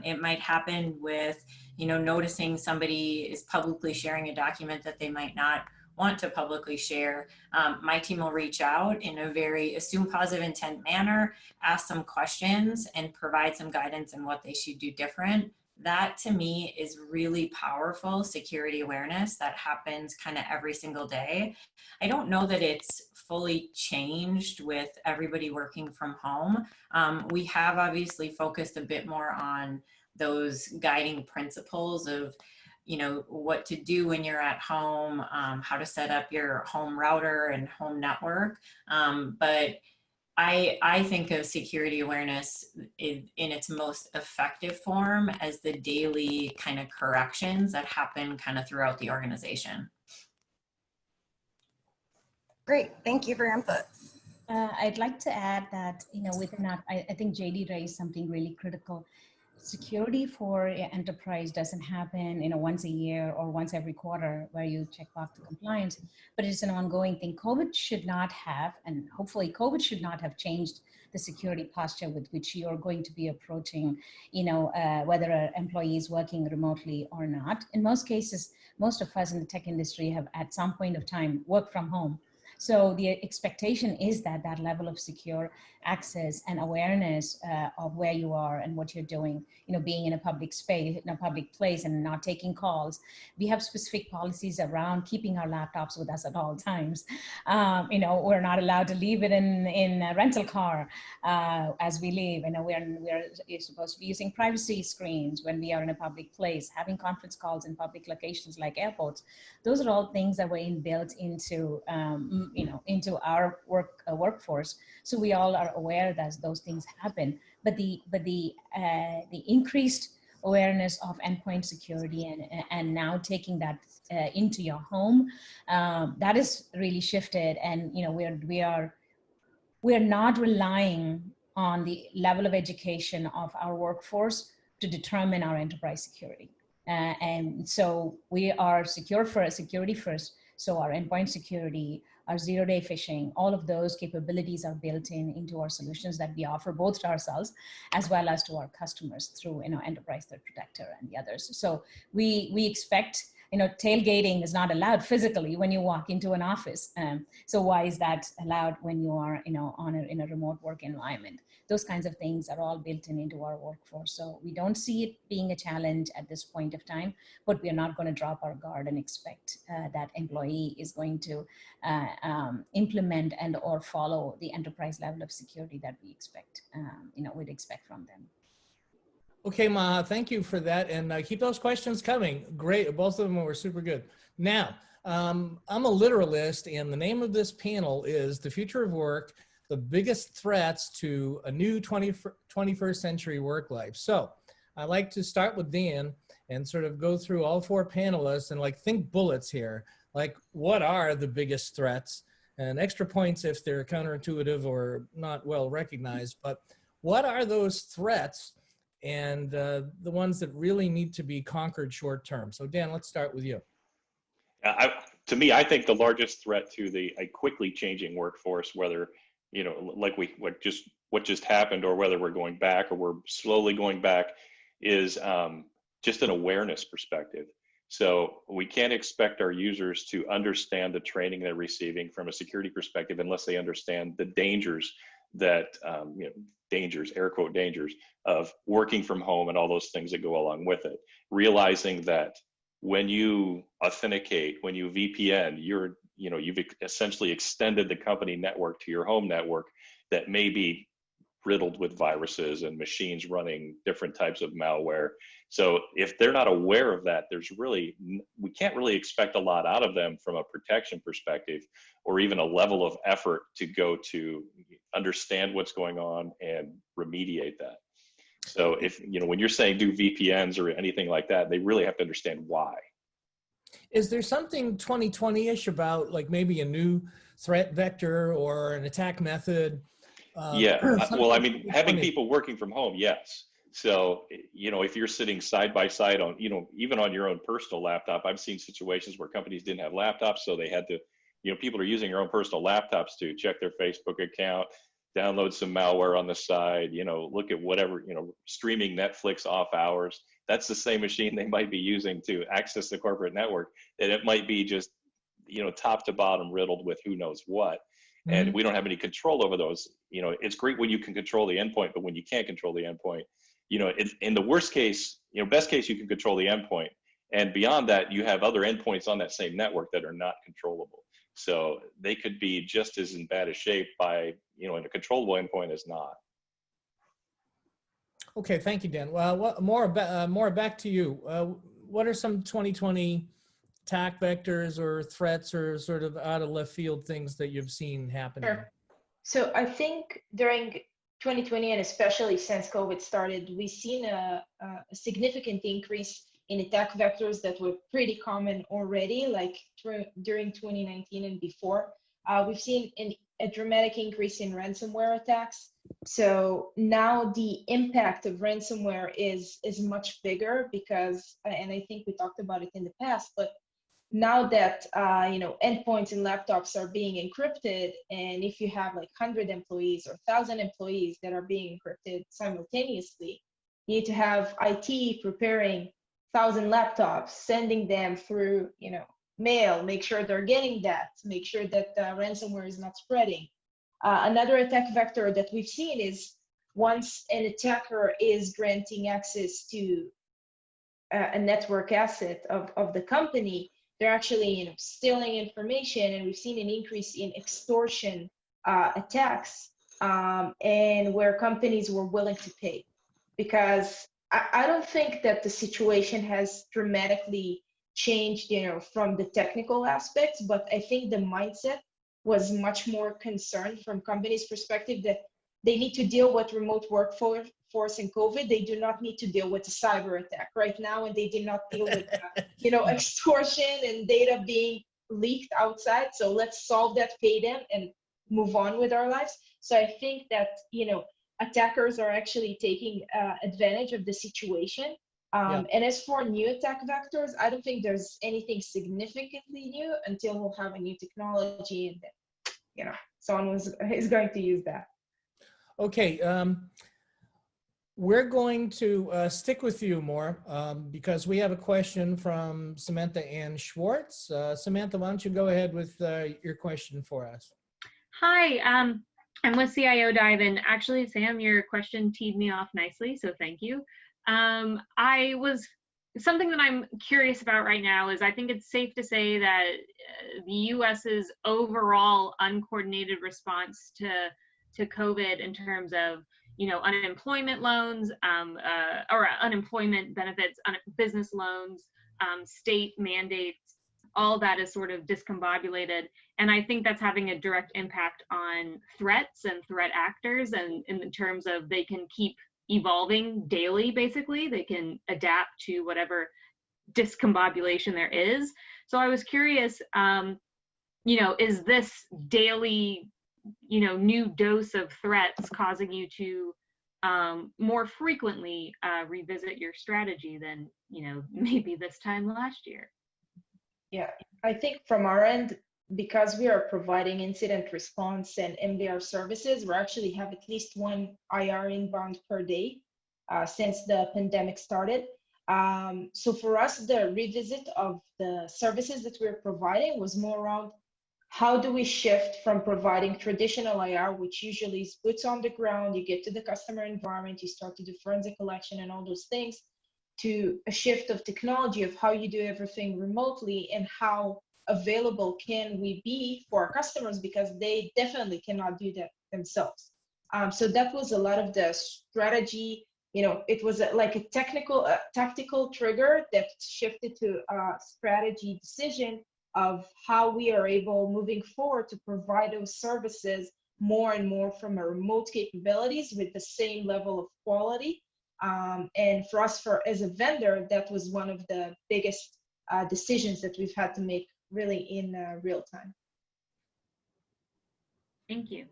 It might happen with, noticing somebody is publicly sharing a document that they might not want to publicly share. My team will reach out in a very assume positive intent manner, ask some questions and provide some guidance on what they should do different. That to me is really powerful security awareness that happens kind of every single day. I don't know that it's fully changed with everybody working from home. We have obviously focused a bit more on those guiding principles of what to do when you're at home, how to set up your home router and home network. But I think of security awareness in its most effective form as the daily kind of corrections that happen kind of throughout the organization. Great, thank you for your input. I'd like to add that, within that, I think Jadee raised something really critical. Security for enterprise doesn't happen, once a year or once every quarter where you check off the compliance, but it's an ongoing thing. COVID should not have, and hopefully COVID should not have changed the security posture with which you're going to be approaching, whether an employee is working remotely or not. In most cases, most of us in the tech industry have at some point of time worked from home. So the expectation is that that level of secure access and awareness of where you are and what you're doing, being in a public space, in a public place and not taking calls. We have specific policies around keeping our laptops with us at all times. We're not allowed to leave it in a rental car as we leave. We're supposed to be using privacy screens when we are in a public place, having conference calls in public locations like airports. Those are all things that were inbuilt into into our workforce. So we all are aware that those things happen. But the increased awareness of endpoint security and now taking that into your home, that is really shifted. And we're not relying on the level of education of our workforce to determine our enterprise security. And so we are security first. So our endpoint security, our zero-day phishing, all of those capabilities are built into our solutions that we offer both to ourselves as well as to our customers through, Enterprise Threat Protector and the others. So we expect, tailgating is not allowed physically when you walk into an office. So why is that allowed when you are, in a remote work environment? Those kinds of things are all built into our workforce. So we don't see it being a challenge at this point of time, but we are not going to drop our guard and expect that employee is going to implement and or follow the enterprise level of security that we expect, we'd expect from them. Okay, Maha, thank you for that. And keep those questions coming. Great. Both of them were super good. Now, I'm a literalist, and the name of this panel is The Future of Work, the Biggest Threats to a New 21st Century Work Life. So I like to start with Dan and sort of go through all four panelists and think bullets here. What are the biggest threats? And extra points if they're counterintuitive or not well recognized. But what are those threats? And the ones that really need to be conquered short term. So Dan, let's start with you. To me, I think the largest threat to a quickly changing workforce, whether, what just happened, or whether we're going back or we're slowly going back, is just an awareness perspective. So we can't expect our users to understand the training they're receiving from a security perspective unless they understand the dangers that, dangers, air quote dangers, of working from home and all those things that go along with it. Realizing that when you authenticate, when you VPN, you've essentially extended the company network to your home network that may be riddled with viruses and machines running different types of malware. So if they're not aware of that, we can't really expect a lot out of them from a protection perspective, or even a level of effort to go to understand what's going on and remediate that. So if, when you're saying do VPNs or anything like that, they really have to understand why. Is there something 2020-ish about maybe a new threat vector or an attack method? Well, having people working from home, yes. So, if you're sitting side by side on, even on your own personal laptop, I've seen situations where companies didn't have laptops, so they had to, people are using their own personal laptops to check their Facebook account, download some malware on the side, look at whatever, streaming Netflix off hours. That's the same machine they might be using to access the corporate network, and it might be just, top to bottom riddled with who knows what. And we don't have any control over those. It's great when you can control the endpoint, but when you can't control the endpoint, in the worst case, best case, you can control the endpoint. And beyond that, you have other endpoints on that same network that are not controllable. So they could be just as in bad a shape by, in a controllable endpoint as not. Okay, thank you, Dan. Well, more back to you. What are some 2020 attack vectors or threats or sort of out of left field things that you've seen happening? Sure. So I think during 2020, and especially since COVID started, we've seen a significant increase in attack vectors that were pretty common already, during 2019 and before. We've seen a dramatic increase in ransomware attacks. So now the impact of ransomware is much bigger because, and I think we talked about it in the past, but now that endpoints and laptops are being encrypted, and if you have 100 employees or 1,000 employees that are being encrypted simultaneously, you need to have IT preparing 1,000 laptops, sending them through mail, make sure they're getting that, make sure that ransomware is not spreading. Another attack vector that we've seen is once an attacker is granting access to a network asset of the company, they're actually stealing information, and we've seen an increase in extortion attacks, and where companies were willing to pay. Because I don't think that the situation has dramatically changed, from the technical aspects, but I think the mindset was much more concerned from companies' perspective that they need to deal with remote workforce and COVID. They do not need to deal with a cyber attack right now, and they did not deal with, extortion and data being leaked outside. So let's solve that, pay them, and move on with our lives. So I think that, attackers are actually taking advantage of the situation. And as for new attack vectors, I don't think there's anything significantly new until we'll have a new technology and then, you know, someone is going to use that. Okay, we're going to stick with you more because we have a question from Samantha Ann Schwartz. Samantha, why don't you go ahead with your question for us? Hi, I'm with CIO Dive, and actually, Sam, your question teed me off nicely, so thank you. Something that I'm curious about right now is I think it's safe to say that the US's overall uncoordinated response to COVID in terms of, you know, unemployment loans or unemployment benefits, business loans, state mandates, all that is sort of discombobulated. And I think that's having a direct impact on threats and threat actors, and in terms of they can keep evolving daily, basically. They can adapt to whatever discombobulation there is. So I was curious, you know, is this daily, you know, new dose of threats causing you to more frequently revisit your strategy than, you know, maybe this time last year? Yeah, I think from our end, because we are providing incident response and MDR services, we actually have at least one IR inbound per day since the pandemic started. So for us, the revisit of the services that we're providing was more around how do we shift from providing traditional IR, which usually is boots on the ground, you get to the customer environment, you start to do forensic collection and all those things, to a shift of technology of how you do everything remotely and how available can we be for our customers, because they definitely cannot do that themselves. So that was a lot of the strategy. You know, it was like a tactical trigger that shifted to a strategy decision of how we are able moving forward to provide those services more and more from a remote capabilities with the same level of quality. And for us, as a vendor, that was one of the biggest decisions that we've had to make really in real time. Thank you.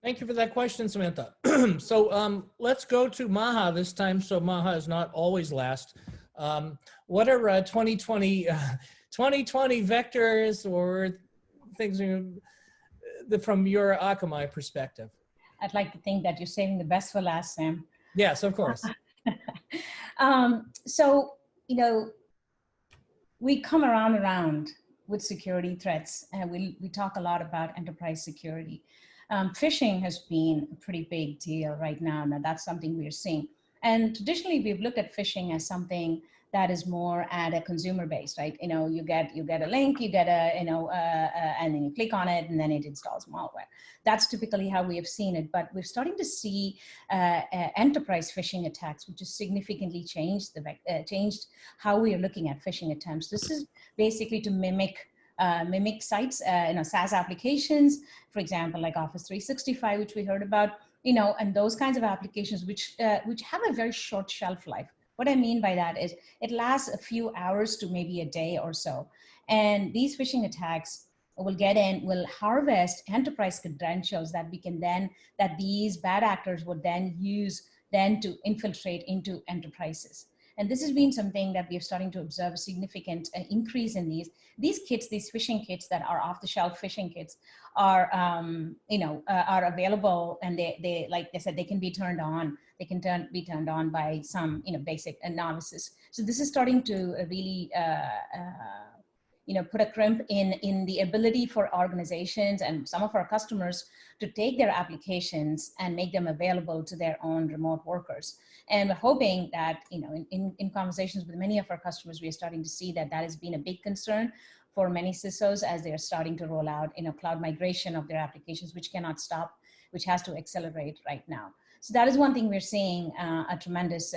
Thank you for that question, Samantha. So let's go to Maha this time, so Maha is not always last. What are 2020 vectors or things from your Akamai perspective? I'd like to think that you're saving the best for last, Sam. Yes, of course. So, you know, we come around with security threats, and we talk a lot about enterprise security. Phishing has been a pretty big deal right now. Now that's something we're seeing. And traditionally, we've looked at phishing as something that is more at a consumer base, right? You know, you get a link, you get and then you click on it, and then it installs malware. That's typically how we have seen it. But we're starting to see enterprise phishing attacks, which has significantly changed how we are looking at phishing attempts. This is basically to mimic sites, SaaS applications, for example, like Office 365, which we heard about, and those kinds of applications which have a very short shelf life. What I mean by that is it lasts a few hours to maybe a day or so. And these phishing attacks will harvest enterprise credentials that these bad actors would then use to infiltrate into enterprises. And this has been something that we are starting to observe a significant increase in these kits, these phishing kits that are off-the-shelf phishing kits are available, and they like they said, they can be turned on. They can be turned on by some basic novices. So this is starting to really put a crimp in the ability for organizations and some of our customers to take their applications and make them available to their own remote workers. And we're hoping that, in conversations with many of our customers, we are starting to see that has been a big concern for many CISOs as they're starting to roll out, cloud migration of their applications, which cannot stop, which has to accelerate right now. So that is one thing we're seeing a tremendous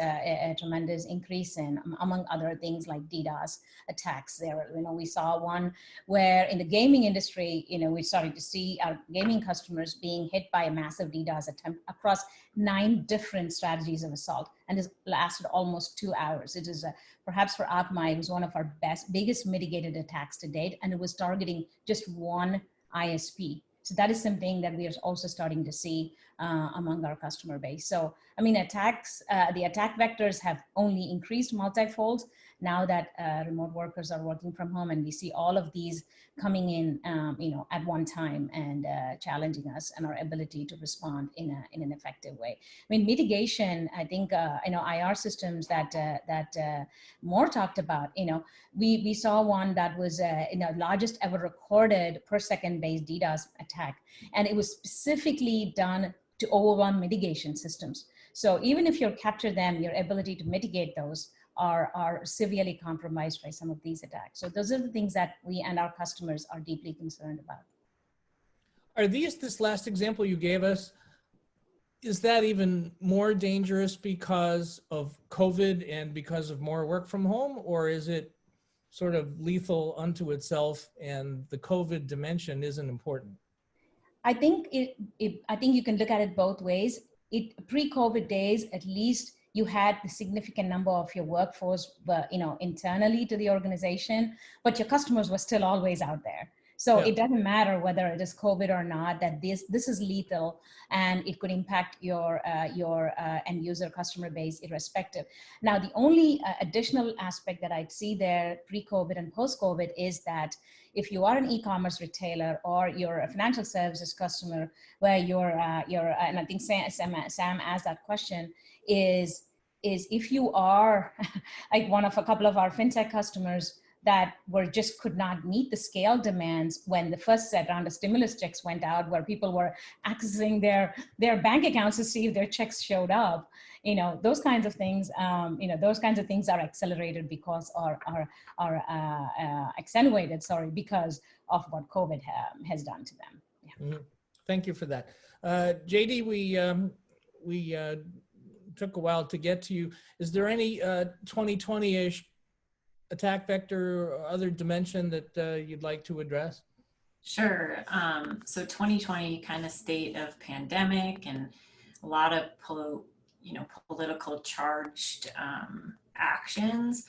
increase in, among other things like DDoS attacks. There, we saw one where in the gaming industry, we started to see our gaming customers being hit by a massive DDoS attempt across 9 different strategies of assault, and this lasted almost 2 hours. It is perhaps for Akamai, it was one of our biggest mitigated attacks to date, and it was targeting just one ISP. So that is something that we are also starting to see among our customer base. So, I mean, the attack vectors have only increased multifold now that remote workers are working from home, and we see all of these coming in, at one time and challenging us and our ability to respond in an effective way. I mean, mitigation, I think, IR systems that Moore talked about, we saw one that was, largest ever recorded per second based DDoS attack. And it was specifically done to overwhelm mitigation systems. So even if you capture them, your ability to mitigate those are severely compromised by some of these attacks. So those are the things that we and our customers are deeply concerned about. Are this last example you gave us, is that even more dangerous because of COVID and because of more work from home, or is it sort of lethal unto itself and the COVID dimension isn't important? I think I think you can look at it both ways. Pre-COVID days, at least you had the significant number of your workforce, internally to the organization, but your customers were still always out there. So It doesn't matter whether it is COVID or not, that this is lethal and it could impact your end user customer base irrespective. Now, the only additional aspect that I'd see there pre-COVID and post-COVID is that if you are an e-commerce retailer or you're a financial services customer where and I think Sam asked that question, is if you are like one of a couple of our fintech customers that could not meet the scale demands when the first round of stimulus checks went out, where people were accessing their bank accounts to see if their checks showed up. Those kinds of things, are accelerated because are accentuated, because of what COVID has done to them. Yeah. Mm-hmm. Thank you for that. Jadee, we took a while to get to you. Is there any 2020-ish attack vector or other dimension that you'd like to address? Sure. So 2020 kind of state of pandemic and a lot of political charged actions.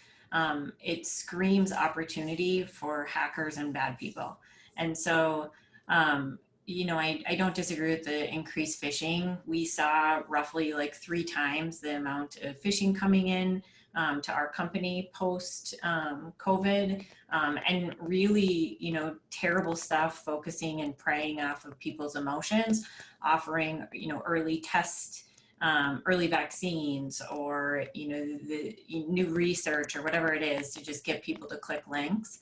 It screams opportunity for hackers and bad people. And so, I don't disagree with the increased phishing. We saw roughly like 3 times the amount of phishing coming in to our company post COVID, and really, terrible stuff focusing and preying off of people's emotions, offering, early test, early vaccines, or, the new research or whatever it is to just get people to click links.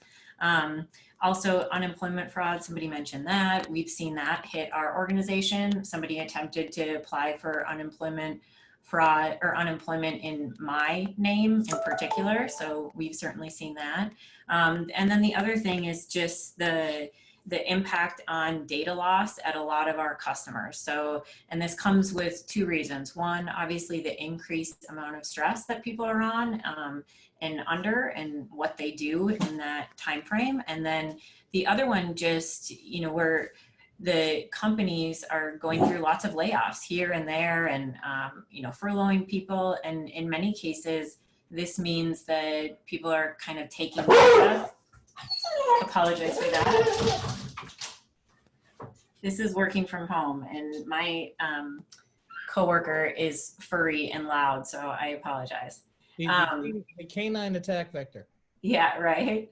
Also, unemployment fraud, somebody mentioned that. We've seen that hit our organization. Somebody attempted to apply for unemployment fraud or unemployment in my name in particular. So we've certainly seen that. And then the other thing is just the impact on data loss at a lot of our customers. So, and this comes with 2 reasons. One, obviously the increased amount of stress that people are on and under and what they do in that time frame. And then the other one, just, where the companies are going through lots of layoffs here and there and, furloughing people. And in many cases, this means that people are kind of taking data. Apologize for that. This is working from home and my coworker is furry and loud, so I apologize. The canine attack vector. Yeah, right.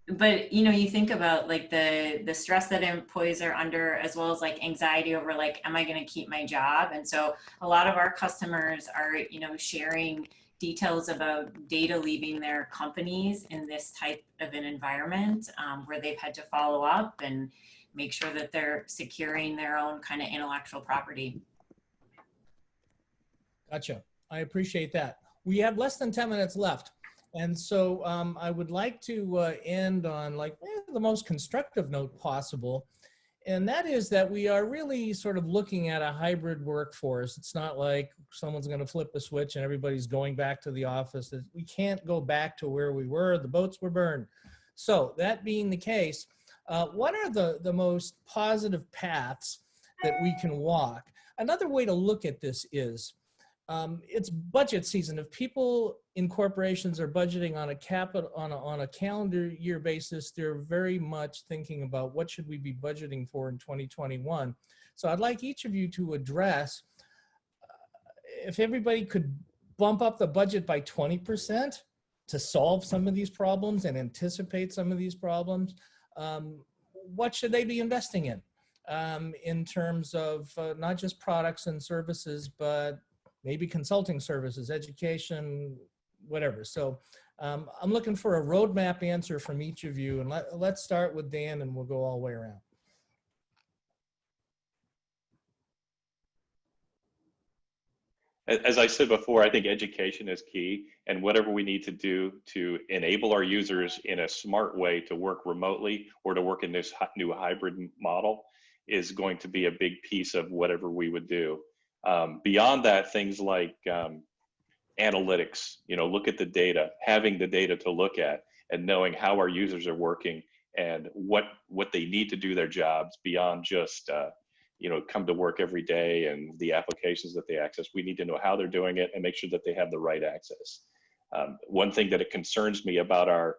But you think about like the stress that employees are under, as well as like anxiety over like, am I going to keep my job? And so a lot of our customers are, sharing details about data leaving their companies in this type of an environment where they've had to follow up and make sure that they're securing their own kind of intellectual property. Gotcha. I appreciate that. We have less than 10 minutes left. And so I would like to end on the most constructive note possible. And that is that we are really sort of looking at a hybrid workforce. It's not like someone's going to flip a switch and everybody's going back to the office. We can't go back to where we were. The boats were burned. So that being the case, what are the most positive paths that we can walk? Another way to look at this is it's budget season. If people in corporations are budgeting on a calendar year basis, they're very much thinking about what should we be budgeting for in 2021. So I'd like each of you to address, if everybody could bump up the budget by 20% to solve some of these problems and anticipate some of these problems, what should they be investing in terms of not just products and services, but maybe consulting services, education, whatever. So I'm looking for a roadmap answer from each of you. And let's start with Dan and we'll go all the way around. As I said before, I think education is key, and whatever we need to do to enable our users in a smart way to work remotely or to work in this new hybrid model is going to be a big piece of whatever we would do. Beyond that, things like analytics, look at the data, having the data to look at and knowing how our users are working and what they need to do their jobs beyond just come to work every day and the applications that they access. We need to know how they're doing it and make sure that they have the right access. One thing that it concerns me about our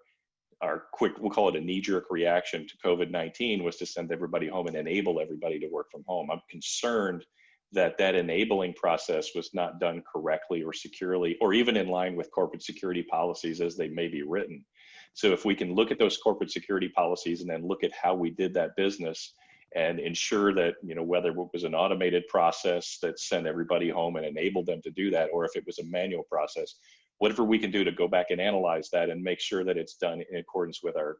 quick, we'll call it a knee-jerk reaction to COVID-19, was to send everybody home and enable everybody to work from home. I'm concerned that enabling process was not done correctly or securely, or even in line with corporate security policies as they may be written. So if we can look at those corporate security policies and then look at how we did that business and ensure that, whether it was an automated process that sent everybody home and enabled them to do that, or if it was a manual process, whatever we can do to go back and analyze that and make sure that it's done in accordance with our,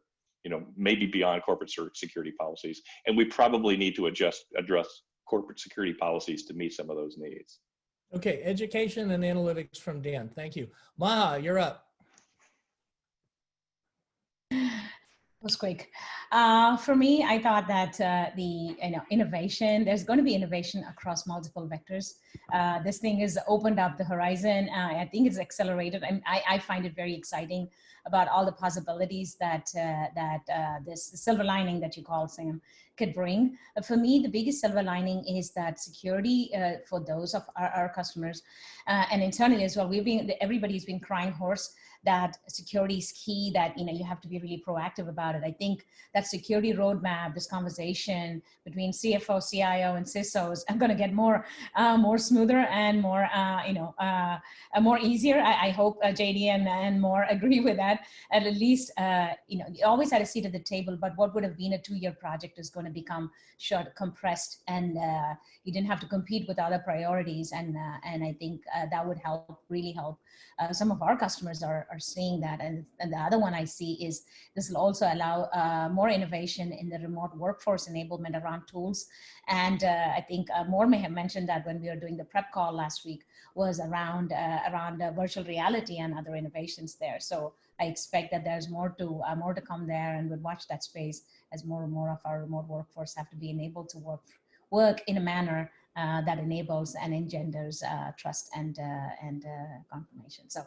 maybe beyond corporate security policies. And we probably need to address corporate security policies to meet some of those needs. Okay, education and analytics from Dan. Thank you. Maha, you're up. Was quick. For me, I thought that the innovation, there's going to be innovation across multiple vectors. This thing has opened up the horizon. I think it's accelerated. I find it very exciting about all the possibilities that this silver lining that you call, Sam, could bring. For me, the biggest silver lining is that security for those of our customers and internally as well. Everybody's been crying hoarse that security is key, that you have to be really proactive about it. I think that security roadmap, this conversation between CFO, CIO, and CISOs, are going to get more smoother and more more easier. I hope Jadee and more agree with that. At least you always had a seat at the table, but what would have been a 2-year project is going to become short, compressed, and you didn't have to compete with other priorities. And I think that would really help. Some of our customers are seeing that. And the other one I see is this will also allow more innovation in the remote workforce enablement around tools. And I think more may have mentioned that when we were doing the prep call last week, was around virtual reality and other innovations there. So I expect that there's more to come there, and we'll watch that space as more and more of our remote workforce have to be enabled to work in a manner that enables and engenders trust and confirmation. So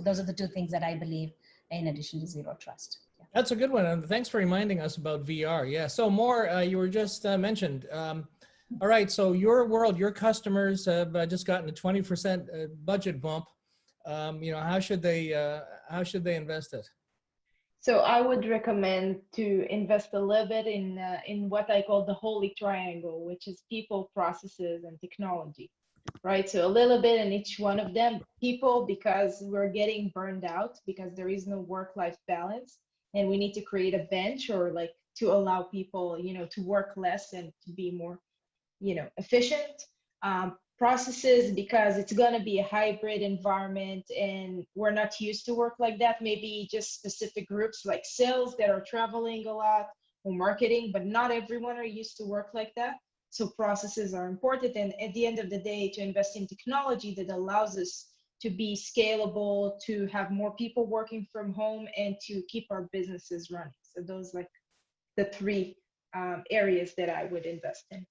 those are the two things that I believe, in addition to zero trust. Yeah. That's a good one, and thanks for reminding us about VR. Yeah, so more, you were just mentioned. All right, so your customers have just gotten a 20% budget bump. How should they invest it? So I would recommend to invest a little bit in what I call the holy triangle, which is people, processes, and technology, right? So a little bit in each one of them. People, because we're getting burned out, because there is no work-life balance, and we need to create a bench or to allow people, to work less and to be more, efficient. Processes, because it's going to be a hybrid environment and we're not used to work like that. Maybe just specific groups like sales that are traveling a lot, or marketing, but not everyone are used to work like that. So processes are important. And at the end of the day, to invest in technology that allows us to be scalable, to have more people working from home, and to keep our businesses running. So those the 3 areas that I would invest in.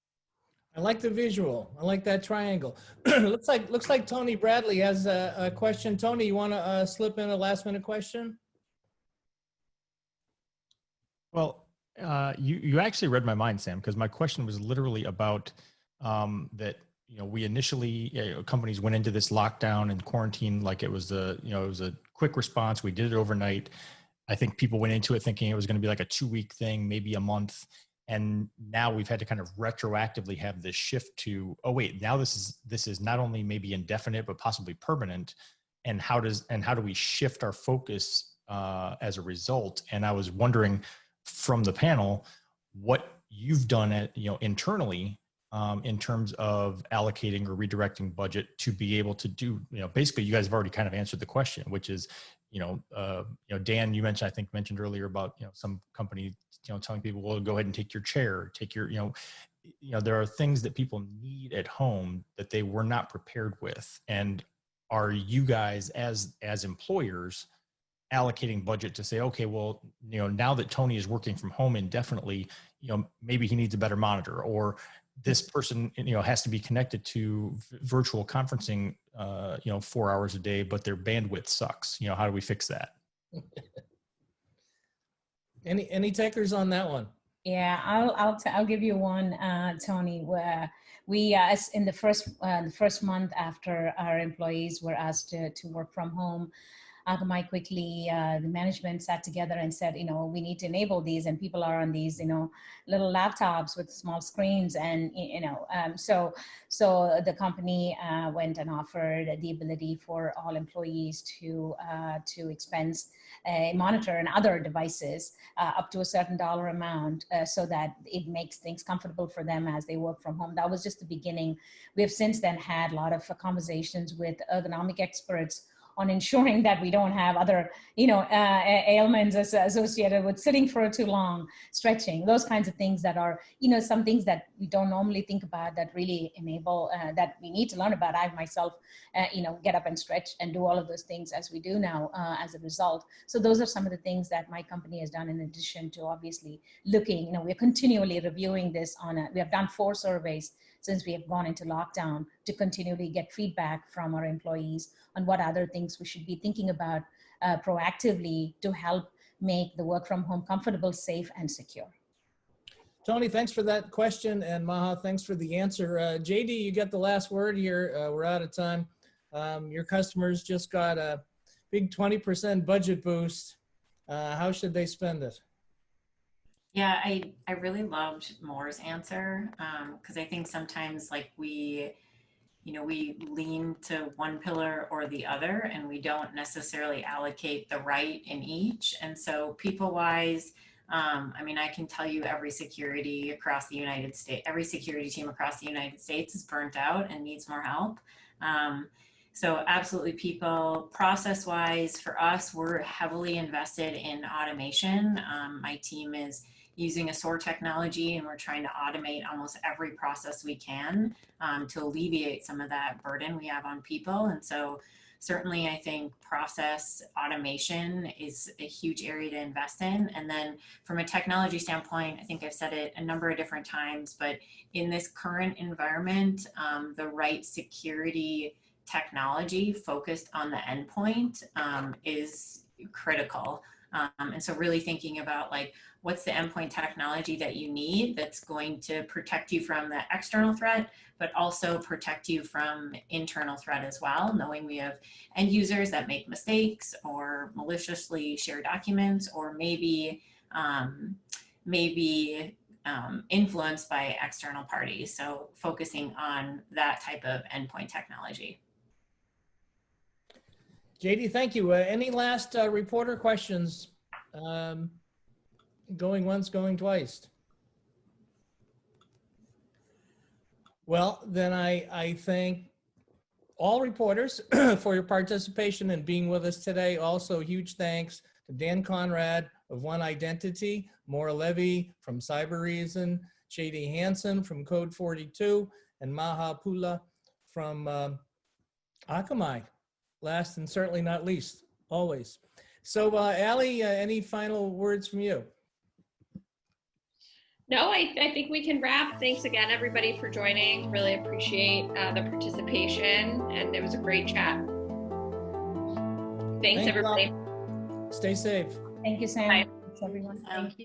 I like the visual. I like that triangle. looks like Tony Bradley has a question. Tony, you want to slip in a last-minute question? Well, you actually read my mind, Sam, because my question was literally about that. We initially companies went into this lockdown and quarantine like it was it was a quick response. We did it overnight. I think people went into it thinking it was going to be like a 2-week thing, maybe a month. And now we've had to kind of retroactively have this shift to, oh wait, now this is not only maybe indefinite, but possibly permanent. And how do we shift our focus as a result? And I was wondering from the panel, what you've done internally in terms of allocating or redirecting budget to be able to do, basically you guys have already kind of answered the question, which is, Dan, you mentioned earlier about, some company, telling people, well, go ahead and take your chair, take your, there are things that people need at home that they were not prepared with. And are you guys as employers allocating budget to say, okay, well, now that Tony is working from home indefinitely, maybe he needs a better monitor, or this person, has to be connected to virtual conferencing, 4 hours a day, but their bandwidth sucks. How do we fix that? Any takers on that one? Yeah, I'll give you one, Tony. Where we, in the first month after our employees were asked to work from home, Akamai quickly, the management sat together and said, we need to enable these, and people are on these, little laptops with small screens, and so the company went and offered the ability for all employees to expense a monitor and other devices up to a certain dollar amount, so that it makes things comfortable for them as they work from home. That was just the beginning. We have since then had a lot of conversations with ergonomic experts on ensuring that we don't have other, ailments associated with sitting for too long, stretching, those kinds of things that are, some things that we don't normally think about that really enable, that we need to learn about. I myself, get up and stretch and do all of those things as we do now as a result. So those are some of the things that my company has done, in addition to obviously looking, we're continually reviewing this we have done 4 surveys since we have gone into lockdown to continually get feedback from our employees on what other things we should be thinking about proactively to help make the work from home comfortable, safe, and secure. Tony, thanks for that question, and Maha, thanks for the answer. Jadee, you get the last word here. We're out of time. Your customers just got a big 20% budget boost. How should they spend it? Yeah, I really loved Moore's answer, because I think sometimes we lean to one pillar or the other, and we don't necessarily allocate the right in each. And so people-wise, I can tell you every security team across the United States is burnt out and needs more help. So absolutely people. Process-wise, for us, we're heavily invested in automation. My team is using a SOAR technology, and we're trying to automate almost every process we can to alleviate some of that burden we have on people. And so certainly I think process automation is a huge area to invest in. And then from a technology standpoint, I think I've said it a number of different times, but in this current environment, the right security technology focused on the endpoint is critical. And so really thinking about what's the endpoint technology that you need that's going to protect you from the external threat, but also protect you from internal threat as well, knowing we have end users that make mistakes or maliciously share documents, or maybe influenced by external parties. So focusing on that type of endpoint technology. Jadee, thank you. Any last reporter questions? Going once, going twice. Well, then I thank all reporters for your participation and being with us today. Also, huge thanks to Dan Conrad of One Identity, Maura Levi from Cybereason, Jadee Hanson from Code 42, and Maha Pula from Akamai. Last and certainly not least, always. So, Allie, any final words from you? No, I think we can wrap. Thanks again, everybody, for joining. Really appreciate the participation, and it was a great chat. Thanks everybody. Stay safe. Thank you, Sam. Bye. Thanks, everyone. Thank you.